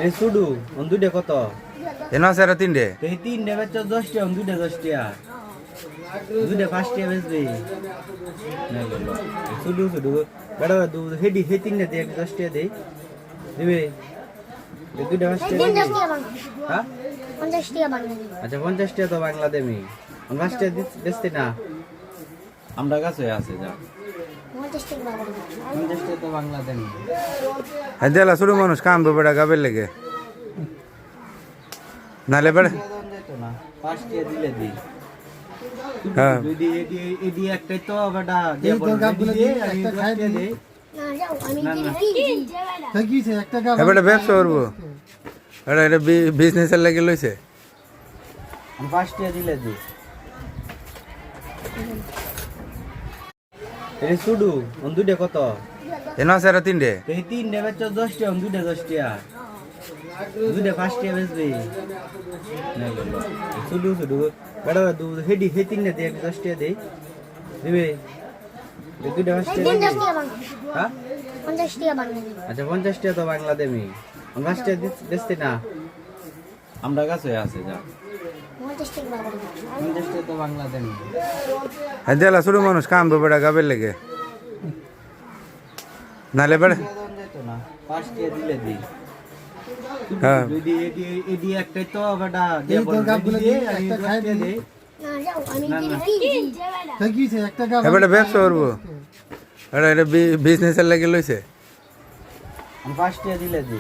এই শুডু অন দুইটা কত এন আছে আর তিনটে এই তিনটে বেচছ 10 টাকা অন দুইটা 10 টাকা দুইটা 5 টাকা বেচবি না গেল শুডু শুডু বড় দু হেডি হে তিনটে দে 10 টাকা দে দিবে এই দুইটা 5 টাকা হ্যাঁ 50 টাকা বাংলা আচ্ছা 50 টাকা তো বাংলা দেমি 5 টাকা বেচতে না আমরা কাছে আছে যা 50 টাকা বাংলা 50 টাকা তো বাংলা দেমি হ্যাঁ দেলা শুরু মানুষ কাম বেড়া গাবের লেগে নালে বেড়া না 5 টাকা দিলে দি হ্যাঁ এডি একটাই তো বেটা দিয়ে বল দিয়ে আমি 10 টাকা দে না যাও আমি না, না। কি এবারে ব্যবসা করবো এটা বিজনেসের লেগে লইছে আমি 5 টাকা দিলে দি এই শুডু অন দুইটা কত এন আছে আর তিনটে এই তিনটে বেচছ 10 টাকা অন দুইটা 10 টাকা দুইটা 5 টাকা বেচবি না গেল শুডু শুডু বড় দু হেডি হে তিনটে দে 10 টাকা দে দিবে এই দুইটা 5 টাকা 50 টাকা বাংলা হ্যাঁ 50 টাকা বাংলা আচ্ছা 50 টাকা তো বাংলা দেমি 5 টাকা বেচতে না আমরা কাছে আছে যা 50 টাকা বাংলা 50 টাকা তো বাংলা দেমি হ্যাঁ দেলা শুরু মানুষ কাম বেড়া গাবের লেগে নালে বেড়া না 5 টাকা দিলে দি হ্যাঁ এডি একটাই তো বেটা দিয়ে বল দিয়ে আমি 10 টাকা দে না যাও আমি না, না। এবারে ব্যবসা করবো এটা বিজনেসের লেগে লইছে আমি 5 টাকা দিলে দি